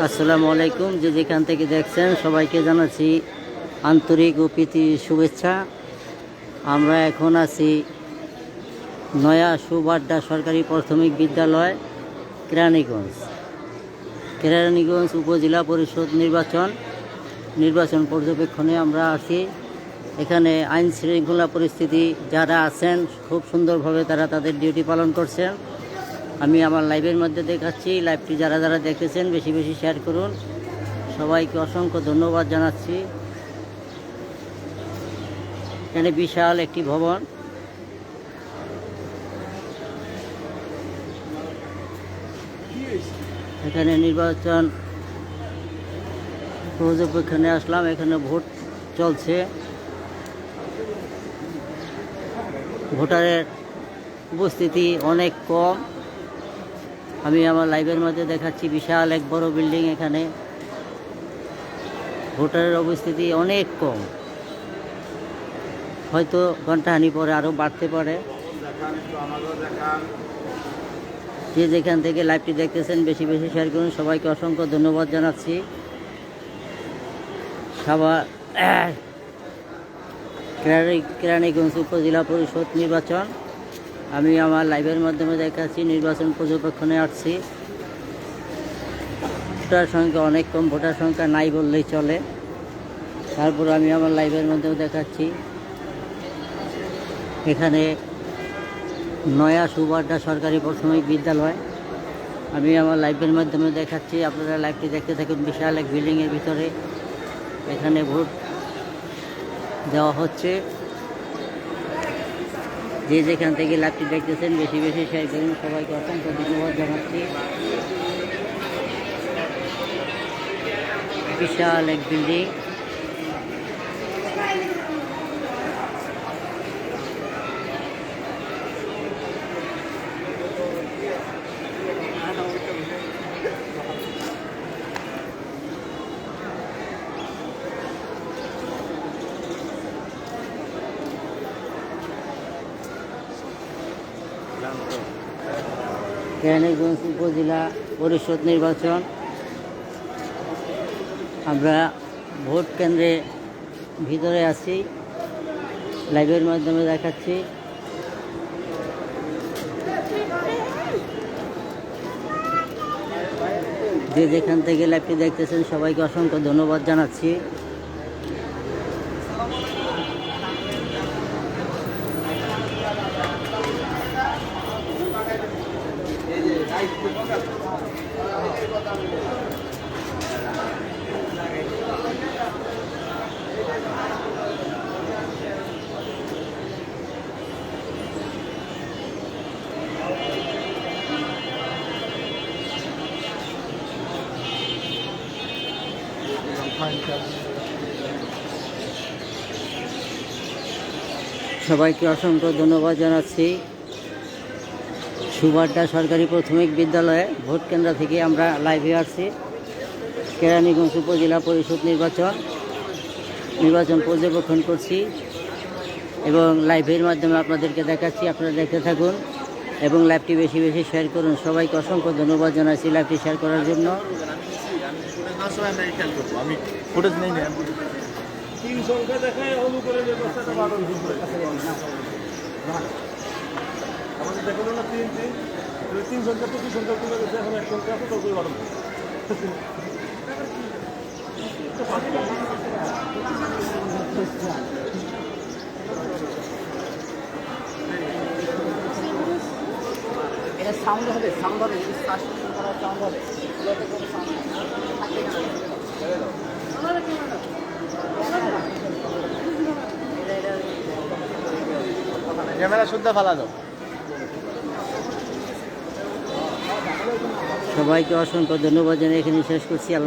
আসসালামু আলাইকুম। যে যেখান থেকে দেখছেন সবাইকে জানাচ্ছি আন্তরিক ও প্রীতি শুভেচ্ছা। আমরা এখন আছি নয়া সুবাড্ডা সরকারি প্রাথমিক বিদ্যালয় কেরানীগঞ্জ উপজেলা পরিষদ নির্বাচন পর্যবেক্ষণে আমরা আছি। এখানে আইন শৃঙ্খলা পরিস্থিতি যারা আছেন খুব সুন্দরভাবে তারা তাদের ডিউটি পালন করছেন। আমি আমার লাইভের মধ্যে দেখাচ্ছি। লাইভটি যারা যারা দেখতেছেন বেশি বেশি শেয়ার করুন। সবাইকে অসংখ্য ধন্যবাদ জানাচ্ছি। এখানে বিশাল একটি ভবন, এখানে নির্বাচন পর্যবেক্ষণে আসলাম। এখানে ভোট চলছে। ভোটারের উপস্থিতি অনেক কম। আমি আমার লাইভের মধ্যে দেখাচ্ছি বিশাল এক বড় বিল্ডিং। এখানে ভোটারের উপস্থিতি অনেক কম, হয়তো ঘন্টাখানি পরে আরও বাড়তে পারে। যে যেখান থেকে লাইভটি দেখতেছেন বেশি বেশি শেয়ার করুন। সবাইকে অসংখ্য ধন্যবাদ জানাচ্ছি। কেরানীগঞ্জ উপজেলা পরিষদ নির্বাচন আমি আমার লাইভের মাধ্যমে দেখাচ্ছি। নির্বাচন পর্যবেক্ষণে আসছি। ভোটার সংখ্যা অনেক কম, ভোটার সংখ্যা নাই বললেই চলে। তারপর আমি আমার লাইভের মধ্যেও দেখাচ্ছি। এখানে নয়া সুবাড্ডা সরকারি প্রাথমিক বিদ্যালয় আমি আমার লাইভের মাধ্যমে দেখাচ্ছি। আপনারা লাইভটি দেখতে থাকুন। বিশাল এক বিল্ডিংয়ের ভিতরে এখানে ভোট দেওয়া হচ্ছে। যে যেখান থেকে লাইভটি দেখতেছেন বেশি বেশি শেয়ার করুন। সবাইকে অসংখ্য ধন্যবাদ জানাচ্ছি। বিশাল এক বিল্ডিং। কেরানীগঞ্জ উপজেলা পরিষদ নির্বাচন। আমরা ভোট কেন্দ্রে ভিতরে আছি, লাইভের মাধ্যমে দেখাচ্ছি। যে যেখান থেকে লাইভটি দেখতেছেন সবাইকে অসংখ্য ধন্যবাদ জানাচ্ছি। সবাইকে অসংখ্য ধন্যবাদ জানাচ্ছি। সুবাড্ডা সরকারি প্রাথমিক বিদ্যালয়ে ভোট কেন্দ্র থেকে আমরা লাইভে আসছি। কেরানীগঞ্জ উপজেলা পরিষদ নির্বাচন পর্যবেক্ষণ করছি এবং লাইভের মাধ্যমে আপনাদেরকে দেখাচ্ছি। আপনারা দেখতে থাকুন এবং লাইভটি বেশি বেশি শেয়ার করুন। সবাইকে অসংখ্য ধন্যবাদ জানাচ্ছি লাইভটি শেয়ার করার জন্য। তিন সংখ্যা দেখায় অনুকূলে ব্যবস্থাটা ভালো আমাদের দেখালো না তিন সংখ্যা তো দুই সংখ্যা তুলে গেছে, এখন এক সংখ্যা আছে তো ভালো। এটা সাউন্ড হবে সাউন্ড হবে ক্যামেরা শুদ্ধ ফালা দাও। সবাইকে অসংখ্য ধন্যবাদ জানিয়ে এখানে শেষ করছি।